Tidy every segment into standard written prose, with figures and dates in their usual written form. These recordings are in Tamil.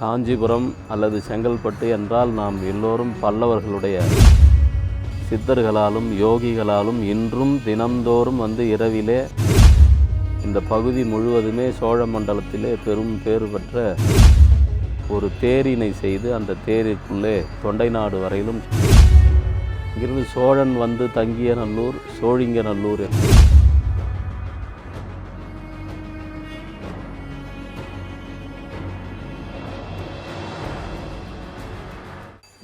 காஞ்சிபுரம் அல்லது செங்கல்பட்டு என்றால் நாம் எல்லோரும் பல்லவர்களுடைய சித்தர்களாலும் யோகிகளாலும் இன்றும் தினந்தோறும் இரவிலே இந்த பகுதி முழுவதுமே சோழ மண்டலத்திலே பெரும் பேறு பெற்ற ஒரு தேரினை செய்து அந்த தேரிற்குள்ளே தொண்டை நாடு வரையிலும் இங்கிருந்து சோழன் தங்கிய நல்லூர் சோழிங்க நல்லூர்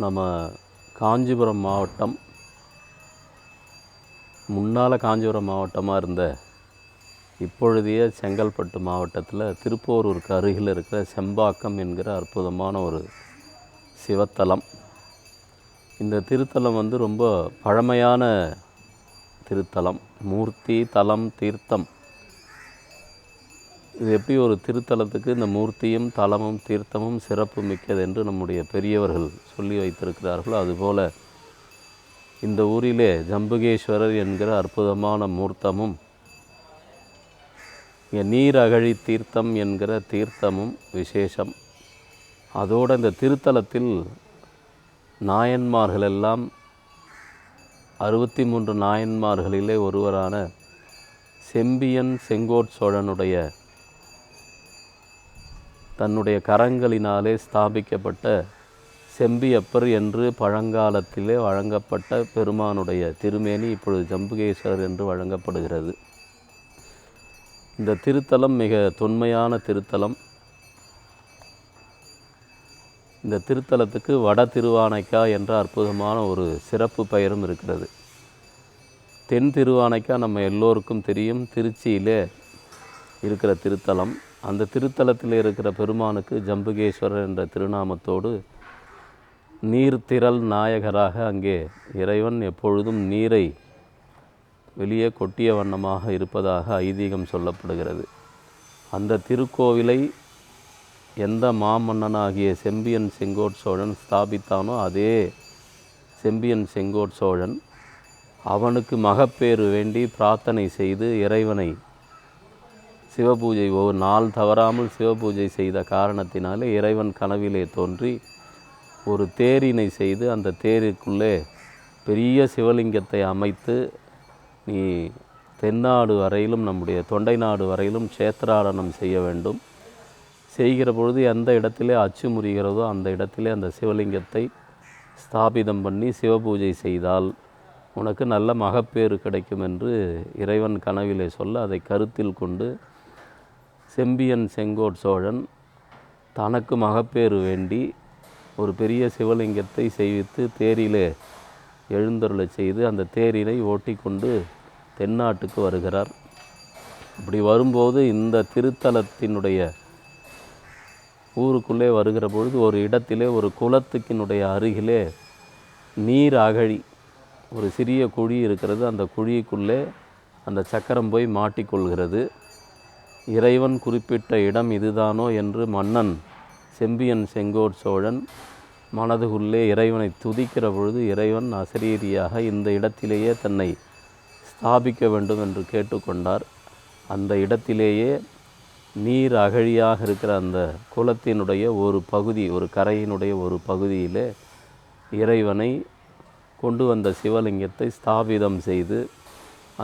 நம்ம காஞ்சிபுரம் மாவட்டம் முன்னால் காஞ்சிபுரம் மாவட்டமாக இருந்த இப்பொழுதைய செங்கல்பட்டு மாவட்டத்தில் திருப்போரூருக்கு அருகில் இருக்கிற செம்பாக்கம் என்கிற அற்புதமான ஒரு சிவத்தலம். இந்த திருத்தலம் ரொம்ப பழமையான திருத்தலம். மூர்த்தி தலம் தீர்த்தம், இது எப்படி ஒரு திருத்தலத்துக்கு இந்த மூர்த்தியும் தலமும் தீர்த்தமும் சிறப்பு மிக்கது என்று நம்முடைய பெரியவர்கள் சொல்லி வைத்திருக்கிறார்களோ அதுபோல் இந்த ஊரிலே ஜம்புகேஸ்வரர் என்கிற அற்புதமான மூர்த்தமும் நீர் அகழி தீர்த்தம் என்கிற தீர்த்தமும் விசேஷம். அதோடு இந்த திருத்தலத்தில் நாயன்மார்கள் எல்லாம் 63 நாயன்மார்களிலே ஒருவரான செம்பியன் செங்கோட் சோழனுடைய தன்னுடைய கரங்களினாலே ஸ்தாபிக்கப்பட்ட செம்பியப்பர் என்று பழங்காலத்திலே வழங்கப்பட்ட பெருமானுடைய திருமேனி இப்பொழுது ஜம்புகேஸ்வரர் என்று வழங்கப்படுகிறது. இந்த திருத்தலம் மிக தொன்மையான திருத்தலம். இந்த திருத்தலத்துக்கு வட திருவானைக்கா என்ற அற்புதமான ஒரு சிறப்பு பெயரும் இருக்கிறது. தென் திருவானைக்கா நம்ம எல்லோருக்கும் தெரியும், திருச்சியிலே இருக்கிற திருத்தலம். அந்த திருத்தலத்தில் இருக்கிற பெருமானுக்கு ஜம்புகேஸ்வரர் என்ற திருநாமத்தோடு நீர்த்திரள் நாயகராக அங்கே இறைவன் எப்பொழுதும் நீரை வெளியே கொட்டிய வண்ணமாக இருப்பதாக ஐதீகம் சொல்லப்படுகிறது. அந்த திருக்கோவிலை எந்த மாமன்னனாகிய செம்பியன் செங்கோட் சோழன் ஸ்தாபித்தானோ அதே செம்பியன் செங்கோட் சோழன் அவனுக்கு மகப்பேறு வேண்டி பிரார்த்தனை செய்து இறைவனை சிவபூஜை ஒரு நாள் தவறாமல் சிவபூஜை செய்த காரணத்தினாலே இறைவன் கனவிலே தோன்றி ஒரு தேரினை செய்து அந்த தேரிற்குள்ளே பெரிய சிவலிங்கத்தை அமைத்து நீ தென்னாடு வரையிலும் நம்முடைய தொண்டை நாடு வரையிலும் க்ஷேத்ராடனம் செய்ய வேண்டும், செய்கிற பொழுது எந்த இடத்திலே அச்சு முறிகிறதோ அந்த இடத்திலே அந்த சிவலிங்கத்தை ஸ்தாபிதம் பண்ணி சிவபூஜை செய்தால் உனக்கு நல்ல மகப்பேறு கிடைக்கும் என்று இறைவன் கனவிலே சொல்ல அதை கருத்தில் கொண்டு செம்பியன் செங்கோட் சோழன் தனக்கு மகப்பேறு வேண்டி ஒரு பெரிய சிவலிங்கத்தை செய்வித்து தேரிலே எழுந்தருளச் செய்து அந்த தேரினை ஓட்டி கொண்டு தென்னாட்டுக்கு வருகிறார். அப்படி வரும்போது இந்த திருத்தலத்தினுடைய ஊருக்குள்ளே வருகிற பொழுது ஒரு இடத்திலே ஒரு குளத்துக்கினுடைய அருகிலே நீர் அகழி ஒரு சிறிய குழி இருக்கிறது. அந்த குழிக்குள்ளே அந்த சக்கரம் போய் மாட்டிக்கொள்கிறது. இறைவன் குறிப்பிட்ட இடம் இதுதானோ என்று மன்னன் செம்பியன் செங்கோட் சோழன் மனதுக்குள்ளே இறைவனை துதிக்கிற பொழுது இறைவன் அசரீரியாக இந்த இடத்திலேயே தன்னை ஸ்தாபிக்க வேண்டும் என்று கேட்டுக்கொண்டார். அந்த இடத்திலேயே நீர் அகழியாக இருக்கிற அந்த குளத்தினுடைய ஒரு பகுதி, ஒரு கரையினுடைய ஒரு பகுதியிலே இறைவனை கொண்டு வந்த சிவலிங்கத்தை ஸ்தாபிதம் செய்து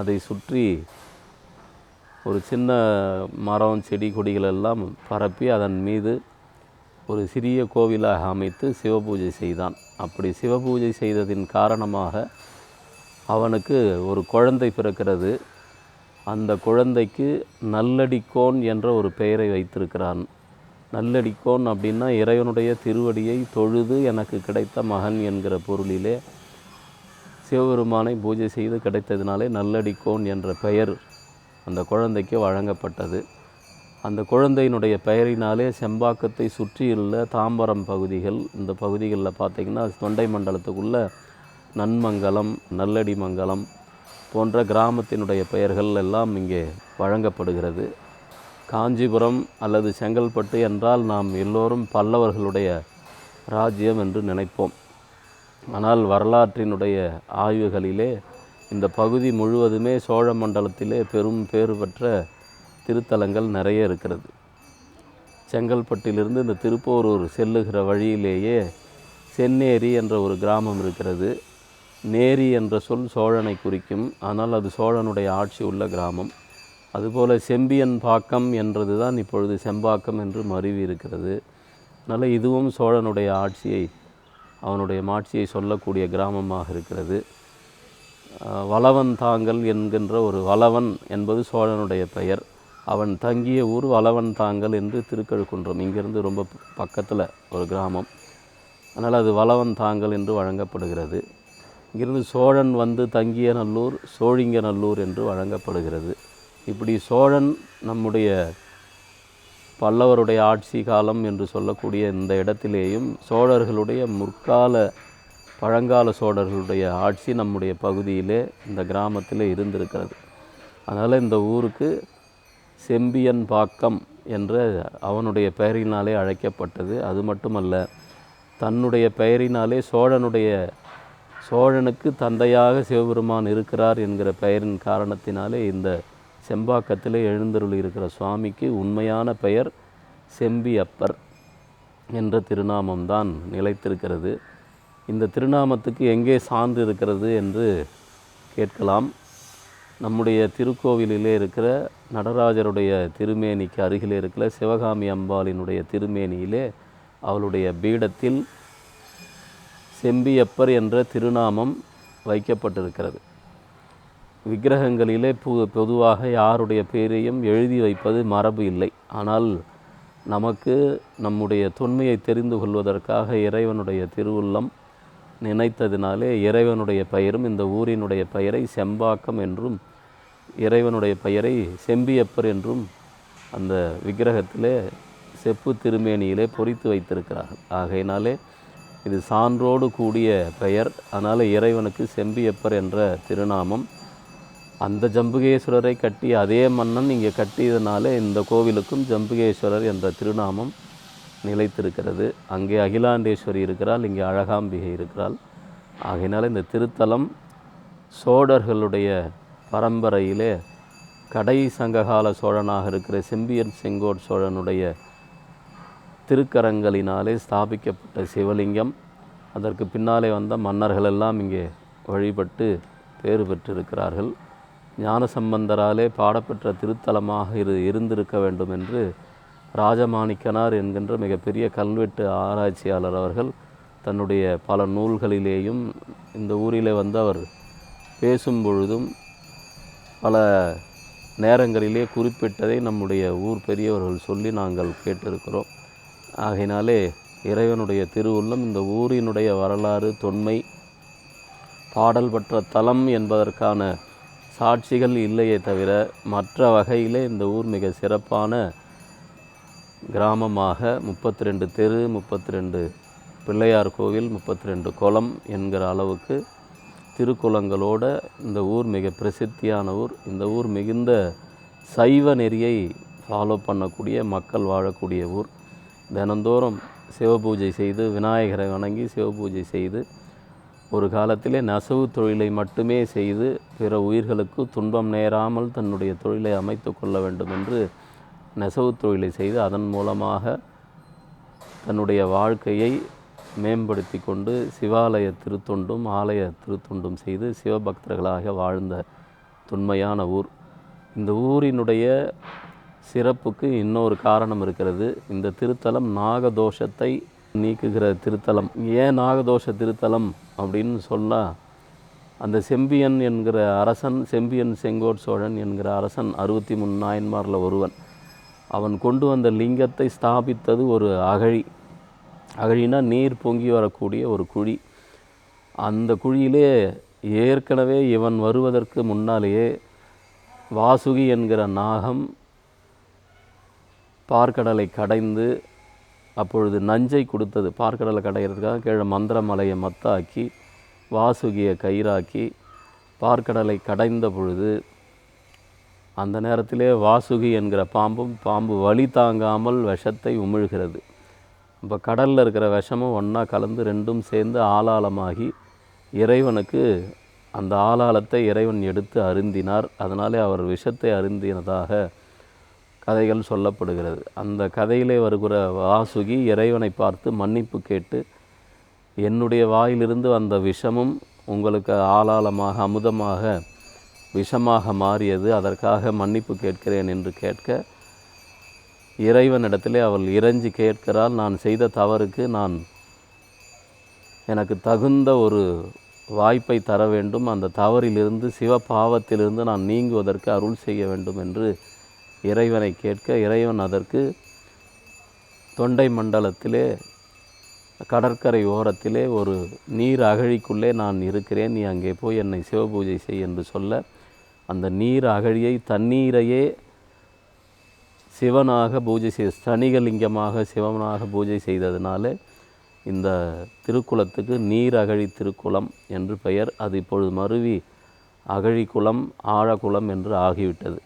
அதை சுற்றி ஒரு சின்ன மரம் செடி கொடிகளெல்லாம் பரப்பி அதன் மீது ஒரு சிறிய கோவிலாக அமைத்து சிவபூஜை செய்தான். அப்படி சிவபூஜை செய்ததின் காரணமாக அவனுக்கு ஒரு குழந்தை பிறக்கிறது. அந்த குழந்தைக்கு நல்லடிக்கோன் என்ற ஒரு பெயரை வைத்திருக்கிறான். நல்லடிக்கோன் அப்படின்னா இறைவனுடைய திருவடியை தொழுது எனக்கு கிடைத்த மகன் என்கிற பொருளிலே சிவபெருமானை பூஜை செய்து கிடைத்ததினாலே நல்லடிக்கோன் என்ற பெயர் அந்த குழந்தைக்கு வழங்கப்பட்டது. அந்த குழந்தையினுடைய பெயரினாலே செம்பாக்கத்தை சுற்றியுள்ள தாம்பரம் பகுதிகள், இந்த பகுதிகளில் பார்த்திங்கன்னா தொண்டை மண்டலத்துக்குள்ள நன்மங்கலம், நல்லடிமங்கலம் போன்ற கிராமத்தினுடைய பெயர்கள் எல்லாம் இங்கே வழங்கப்படுகிறது. காஞ்சிபுரம் அல்லது செங்கல்பட்டு என்றால் நாம் எல்லோரும் பல்லவர்களுடைய ராஜ்யம் என்று நினைப்போம். ஆனால் வரலாற்றினுடைய ஆய்வுகளிலே இந்த பகுதி முழுவதுமே சோழ மண்டலத்திலே பெரும் பேறு பெற்ற திருத்தலங்கள் நிறைய இருக்கிறது. செங்கல்பட்டிலிருந்து இந்த திருப்போரூர் செல்லுகிற வழியிலேயே செந்நேரி என்ற ஒரு கிராமம் இருக்கிறது. நேரி என்ற சொல் சோழனை குறிக்கும், ஆனால் அது சோழனுடைய ஆட்சி உள்ள கிராமம். அதுபோல் செம்பியன் பாக்கம் என்றது தான் இப்பொழுது செம்பாக்கம் என்று மருவி இருக்கிறது. அதனால் இதுவும் சோழனுடைய ஆட்சியை, அவனுடைய மாட்சியை சொல்லக்கூடிய கிராமமாக இருக்கிறது. வளவன் தாங்கல் என்கின்ற ஒரு வளவன் என்பது சோழனுடைய பெயர். அவன் தங்கிய ஊர் வளவன் தாங்கல் என்று திருக்கழுக்குன்றம், இங்கிருந்து ரொம்ப பக்கத்தில் ஒரு கிராமம். அதனால் அது வளவன் தாங்கல் என்று வழங்கப்படுகிறது. இங்கிருந்து சோழன் வந்து தங்கிய நல்லூர் சோழிங்க நல்லூர் என்று வழங்கப்படுகிறது. இப்படி சோழன் நம்முடைய பல்லவருடைய ஆட்சி காலம் என்று சொல்லக்கூடிய இந்த இடத்திலேயும் சோழர்களுடைய முற்கால பழங்கால சோழர்களுடைய ஆட்சி நம்முடைய பகுதியிலே இந்த கிராமத்தில் இருந்திருக்கிறது. அதனால் இந்த ஊருக்கு செம்பியன் பாக்கம் என்ற அவனுடைய பெயரினாலே அழைக்கப்பட்டது. அது மட்டுமல்ல, தன்னுடைய பெயரினாலே சோழனுக்கு தந்தையாக சிவபெருமான் இருக்கிறார் என்கிற பெயரின் காரணத்தினாலே இந்த செம்பாக்கத்திலே எழுந்தருளி இருக்கிற சுவாமிக்கு உண்மையான பெயர் செம்பியப்பர் என்ற திருநாமம்தான் நிலைத்திருக்கிறது. இந்த திருநாமத்துக்கு எங்கே சான்று இருக்கிறது என்று கேட்கலாம். நம்முடைய திருக்கோவிலிலே இருக்கிற நடராஜருடைய திருமேனிக்கு அருகிலே இருக்கிற சிவகாமி அம்பாளினுடைய திருமேனியிலே அவளுடைய பீடத்தில் செம்பியப்பர் என்ற திருநாமம் வைக்கப்பட்டிருக்கிறது. விக்கிரகங்களிலே பொதுவாக யாருடைய பேரையும் எழுதி வைப்பது மரபு இல்லை. ஆனால் நமக்கு நம்முடைய தொன்மையை தெரிந்து கொள்வதற்காக இறைவனுடைய திருவுள்ளம் நினைத்ததினாலே இறைவனுடைய பெயரும் இந்த ஊரினுடைய பெயரை செம்பாக்கம் என்றும் இறைவனுடைய பெயரை செம்பியப்பர் என்றும் அந்த விக்கிரகத்திலே செப்பு திருமேனியிலே பொறித்து வைத்திருக்கிறார்கள். ஆகையினாலே இது சான்றோடு கூடிய பெயர். அதனால் இறைவனுக்கு செம்பியப்பர் என்ற திருநாமம். அந்த ஜம்புகேஸ்வரரை கட்டிய அதே மன்னன் இங்கே கட்டியதனாலே இந்த கோவிலுக்கும் ஜம்புகேஸ்வரர் என்ற திருநாமம் நிலைத்திருக்கிறது. அங்கே அகிலாண்டேஸ்வரி இருக்கிறாள், இங்கே அழகாம்பிகை இருக்கிறாள். ஆகையினால் இந்த திருத்தலம் சோழர்களுடைய பரம்பரையிலே கடை சங்ககால சோழனாக இருக்கிற செம்பியன் செங்கோட் சோழனுடைய திருக்கரங்களினாலே ஸ்தாபிக்கப்பட்ட சிவலிங்கம். அதற்கு பின்னாலே வந்த மன்னர்களெல்லாம் இங்கே வழிபட்டு பேறு பெற்றிருக்கிறார்கள். ஞானசம்பந்தராலே பாடப்பெற்ற திருத்தலமாக இருந்திருக்க வேண்டும் என்று ராஜமாணிக்கனார் என்கின்ற மிகப்பெரிய கல்வெட்டு ஆராய்ச்சியாளர் அவர்கள் தன்னுடைய பல நூல்களிலேயும் இந்த ஊரிலே வந்து அவர் பேசும் பொழுதும் பல நேரங்களிலே குறிப்பிட்டதை நம்முடைய ஊர் பெரியவர்கள் சொல்லி நாங்கள் கேட்டிருக்கிறோம். ஆகையினாலே இறைவனுடைய திருவுள்ளம் இந்த ஊரினுடைய வரலாறு தொன்மை பாடல் பெற்ற தலம் என்பதற்கான சாட்சிகள் இல்லையே தவிர மற்ற வகையிலே இந்த ஊர் மிக சிறப்பான கிராமமாக 32 தெரு, 32 பிள்ளையார் கோவில், 32 குளம் என்கிற அளவுக்கு திருக்குளங்களோடு இந்த ஊர் மிக பிரசித்தியான ஊர். இந்த ஊர் மிகுந்த சைவ நெறியை ஃபாலோ பண்ணக்கூடிய மக்கள் வாழக்கூடிய ஊர். தினந்தோறும் சிவபூஜை செய்து விநாயகரை வணங்கி சிவபூஜை செய்து ஒரு காலத்திலே நெசவு தொழிலை மட்டுமே செய்து பிற உயிர்களுக்கு துன்பம் நேராமல் தன்னுடைய தொழிலை அமைத்து கொள்ள வேண்டும் என்று நெசவு தொழிலை செய்து அதன் மூலமாக தன்னுடைய வாழ்க்கையை மேம்படுத்தி கொண்டு சிவாலய திருத்தொண்டும் ஆலய திருத்தொண்டும் செய்து சிவபக்தர்களாக வாழ்ந்த தொன்மையான ஊர். இந்த ஊரினுடைய சிறப்புக்கு இன்னொரு காரணம் இருக்கிறது. இந்த திருத்தலம் நாகதோஷத்தை நீக்குகிற திருத்தலம். ஏன் நாகதோஷ திருத்தலம் அப்படின்னு சொன்னால், அந்த செம்பியன் என்கிற அரசன், செம்பியன் செங்கோட் சோழன் என்கிற அரசன் 63 நாயன்மாரில் ஒருவன். அவன் கொண்டு வந்த லிங்கத்தை ஸ்தாபித்தது ஒரு அகழி. அகழினா நீர் பொங்கி வரக்கூடிய ஒரு குழி. அந்த குழியிலே ஏற்கனவே இவன் வருவதற்கு முன்னாலேயே வாசுகி என்கிற நாகம் பார்க்கடலை கடைந்து அப்பொழுது நஞ்சை கொடுத்தது. பார்க்கடலை கடைகிறதுக்காக கீழே மந்திரமலையை மத்தாக்கி வாசுகியை கயிறாக்கி பார்க்கடலை கடைந்த பொழுது அந்த நேரத்திலே வாசுகி என்கிற பாம்பு வலி தாங்காமல் விஷத்தை உமிழ்கிறது. இப்போ கடலில் இருக்கிற விஷமும் ஒன்றா கலந்து ரெண்டும் சேர்ந்து ஆலாளமாகி இறைவனுக்கு அந்த ஆலாளத்தை இறைவன் எடுத்து அருந்தினார். அதனாலே அவர் விஷத்தை அருந்தினதாக கதைகள் சொல்லப்படுகிறது. அந்த கதையிலே வருகிற வாசுகி இறைவனை பார்த்து மன்னிப்பு கேட்டு, என்னுடைய வாயிலிருந்து வந்த விஷமும் உங்களுக்கு ஆளாளமாக அமுதமாக விஷமாக மாறியது, அதற்காக மன்னிப்பு கேட்கிறேன் என்று கேட்க, இறைவனிடத்திலே அவள் இறைஞ்சி கேட்கிறாள், நான் செய்த தவறுக்கு எனக்கு தகுந்த ஒரு வாய்ப்பை தர வேண்டும், அந்த தவறிலிருந்து சிவபாவத்திலிருந்து நான் நீங்குவதற்கு அருள் செய்ய வேண்டும் என்று இறைவனை கேட்க, இறைவன் அதற்கு தொண்டை மண்டலத்திலே கடற்கரை ஓரத்திலே ஒரு நீர் அகழிக்குள்ளே நான் இருக்கிறேன், நீ அங்கே போய் என்னை சிவபூஜை செய் என்று சொல்ல, அந்த நீர் அகழியை தண்ணீரையே சிவனாக பூஜை செய்த ஸ்தனிகலிங்கமாக சிவனாக பூஜை செய்ததினாலே இந்த திருக்குளத்துக்கு நீர் அகழி திருக்குளம் என்று பெயர். அது இப்பொழுது மருவி அகழிக்குளம் ஆழக்குளம் என்று ஆகிவிட்டது.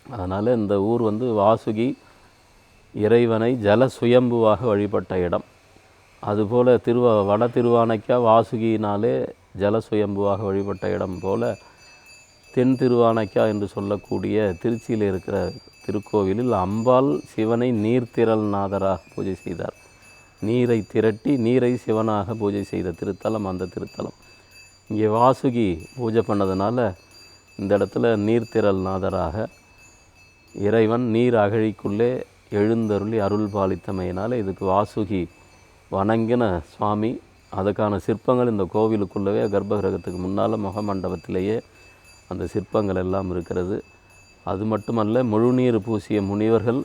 அதனால் இந்த ஊர் வாசுகி இறைவனை ஜல சுயம்புவாக வழிபட்ட இடம். அதுபோல் வட திருவானைக்கா வாசுகியினாலே ஜல சுயம்புவாக வழிபட்ட இடம் போல, தென் திருவானைக்கா என்று சொல்லக்கூடிய திருச்சியில் இருக்கிற திருக்கோவிலில் அம்பாள் சிவனை நீர்த்திரள் நாதராக பூஜை செய்தார். நீரை திரட்டி நீரை சிவனாக பூஜை செய்த திருத்தலம் அந்த திருத்தலம். இங்கே வாசுகி பூஜை பண்ணதுனால இந்த இடத்துல நீர்த்திரள் நாதராக இறைவன் நீர் அகழிக்குள்ளே எழுந்தருளி அருள் பாலித்தமையினால் இதுக்கு வாசுகி வணங்கின சுவாமி. அதுக்கான சிற்பங்கள் இந்த கோவிலுக்குள்ளவே கர்ப்பகிரகத்துக்கு முன்னால் முகமண்டபத்திலேயே அந்த சிற்பங்கள் எல்லாம் இருக்கிறது. அது மட்டுமல்ல, முழுநீர் பூசிய முனிவர்கள்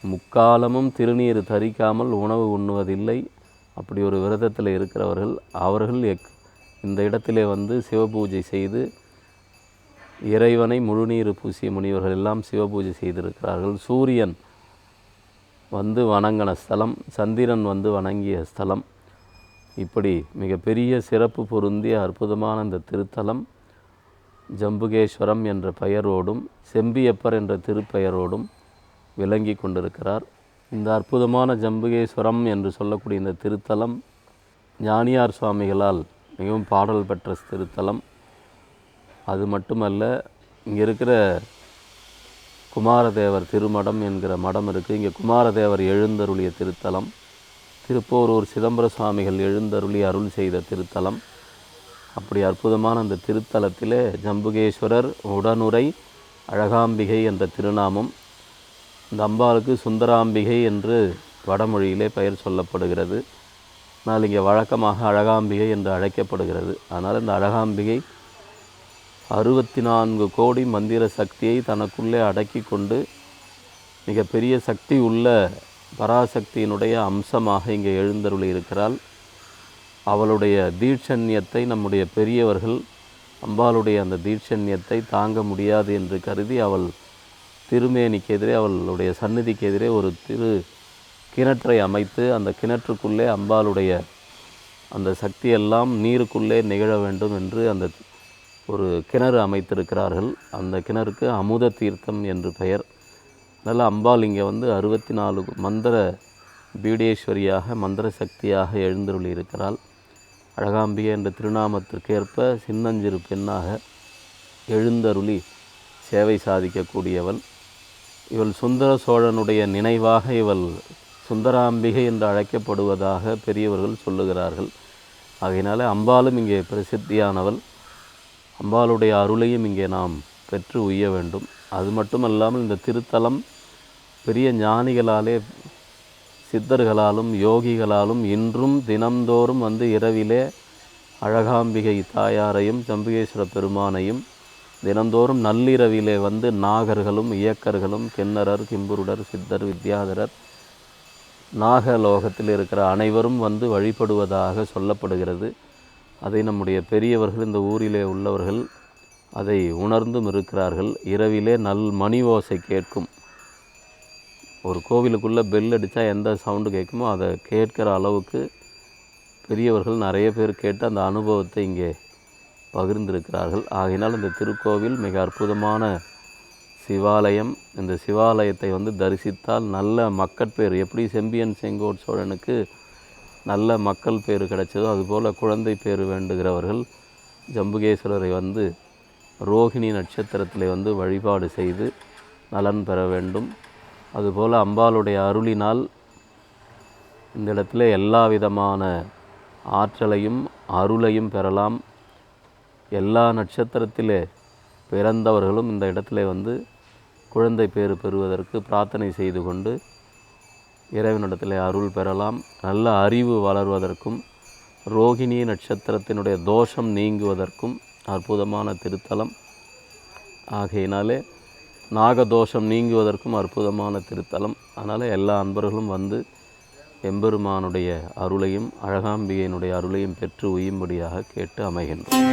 முக்காலமும் திருநீர் தரிக்காமல் உணவு உண்ணுவதில்லை. அப்படி ஒரு விரதத்தில் இருக்கிறவர்கள் அவர்கள் இந்த இடத்திலே சிவபூஜை செய்து இறைவனை முழுநீர் பூசிய முனிவர்கள் எல்லாம் சிவபூஜை செய்திருக்கிறார்கள். சூரியன் வணங்கின ஸ்தலம், சந்திரன் வணங்கிய ஸ்தலம். இப்படி மிகப்பெரிய சிறப்பு பொருந்திய அற்புதமான இந்த திருத்தலம் ஜம்புகேஸ்வரம் என்ற பெயரோடும் செம்பியப்பர் என்ற திருப்பெயரோடும் விளங்கி கொண்டிருக்கிறார். இந்த அற்புதமான ஜம்புகேஸ்வரம் என்று சொல்லக்கூடிய இந்த திருத்தலம் ஞானியார் சுவாமிகளால் மிகவும் பாடல் பெற்ற திருத்தலம். அது மட்டுமல்ல, இங்கே இருக்கிற குமாரதேவர் திருமடம் என்கிற மடம் இருக்குது. இங்கே குமாரதேவர் எழுந்தருளிய திருத்தலம். திருப்போரூர் சிதம்பர சுவாமிகள் எழுந்தருளி அருள் செய்த திருத்தலம். அப்படி அற்புதமான அந்த திருத்தலத்திலே ஜம்புகேஸ்வரர் உடனுரை அழகாம்பிகை என்ற திருநாமம். இந்த அம்பாளுக்கு சுந்தராம்பிகை என்று வடமொழியிலே பெயர் சொல்லப்படுகிறது. ஆனால் இங்கே வழக்கமாக அழகாம்பிகை என்று அழைக்கப்படுகிறது. அதனால் இந்த அழகாம்பிகை 64 கோடி மந்திர சக்தியை தனக்குள்ளே அடக்கி கொண்டு மிகப்பெரிய சக்தி உள்ள பராசக்தியினுடைய அம்சமாக இங்கே எழுந்தருளி இருக்கிறாள். அவளுடைய தீட்சண்யத்தை நம்முடைய பெரியவர்கள் அம்பாளுடைய அந்த தீட்சண்யத்தை தாங்க முடியாது என்று கருதி அவள் திருமேனிக்கு எதிரே, அவளுடைய சந்நிதிக்கு எதிரே ஒரு கிணற்றை அமைத்து அந்த கிணற்றுக்குள்ளே அம்பாளுடைய அந்த சக்தியெல்லாம் நீருக்குள்ளே நிகழ வேண்டும் என்று அந்த ஒரு கிணறு அமைத்திருக்கிறார்கள். அந்த கிணறுக்கு அமுத தீர்த்தம் என்று பெயர். அதனால் அம்பாள் இங்கே 64 மந்திர பீடேஸ்வரியாக மந்திர சக்தியாக எழுந்தருளி இருக்கிறாள். அழகாம்பிகை என்ற திருநாமத்திற்கேற்ப சின்னஞ்சிறு பெண்ணாக எழுந்தருளி சேவை சாதிக்கக்கூடியவள். இவள் சுந்தர சோழனுடைய நினைவாக இவள் சுந்தராம்பிகை என்று அழைக்கப்படுவதாக பெரியவர்கள் சொல்லுகிறார்கள். ஆகையினால அம்பாளும் இங்கே பிரசித்தியானவள். அம்பாளுடைய அருளையும் இங்கே நாம் பெற்று உய்ய வேண்டும். அது மட்டுமல்லாமல் இந்த திருத்தலம் பெரிய ஞானிகளாலே சித்தர்களாலும் யோகிகளாலும் இன்றும் தினந்தோறும் இரவிலே அழகாம்பிகை தாயாரையும் ஜம்புகேஸ்வர பெருமானையும் தினந்தோறும் நள்ளிரவிலே நாகர்களும் இயக்கர்களும் கிண்ணறர் கிம்புருடர் சித்தர் வித்யாதரர் நாகலோகத்தில் இருக்கிற அனைவரும் வழிபடுவதாக சொல்லப்படுகிறது. அதை நம்முடைய பெரியவர்கள் இந்த ஊரிலே உள்ளவர்கள் அதை உணர்ந்தும் இருக்கிறார்கள். இரவிலே மணி ஓசை கேட்கும். ஒரு கோவிலுக்குள்ளே பெல் அடித்தா எந்த சவுண்டு கேட்குமோ அதை கேட்கிற அளவுக்கு பெரியவர்கள் நிறைய பேர் கேட்டு அந்த அனுபவத்தை இங்கே பகிர்ந்திருக்கிறார்கள். ஆகையினால் இந்த திருக்கோவில் மிக அற்புதமான சிவாலயம். இந்த சிவாலயத்தை தரிசித்தால் நல்ல மக்கட்பேர், எப்படி செம்பியன் செங்கோட் சோழனுக்கு நல்ல மக்கள் பேர் கிடைச்சதோ அதுபோல் குழந்தை பேர் வேண்டுகிறவர்கள் ஜம்புகேஸ்வரரை ரோகிணி நட்சத்திரத்தில் வழிபாடு செய்து நலன் பெற வேண்டும். அதுபோல் அம்பாளுடைய அருளினால் இந்த இடத்துல எல்லா விதமான ஆற்றலையும் அருளையும் பெறலாம். எல்லா நட்சத்திரத்திலே பிறந்தவர்களும் இந்த இடத்துல வந்து குழந்தை பேறு பெறுவதற்கு பிரார்த்தனை செய்து கொண்டு இறைவனிடத்தில் அருள் பெறலாம். நல்ல அறிவு வளர்வதற்கும் ரோகிணி நட்சத்திரத்தினுடைய தோஷம் நீங்குவதற்கும் அற்புதமான திருத்தலம். ஆகையினாலே நாகதோஷம் நீங்குவதற்கும் அற்புதமான திருத்தலம். அதனால் எல்லா அன்பர்களும் வந்து எம்பெருமானுடைய அருளையும் அழகாம்பிகையினுடைய அருளையும் பெற்று உயும்படியாக கேட்டு அமைகின்றோம்.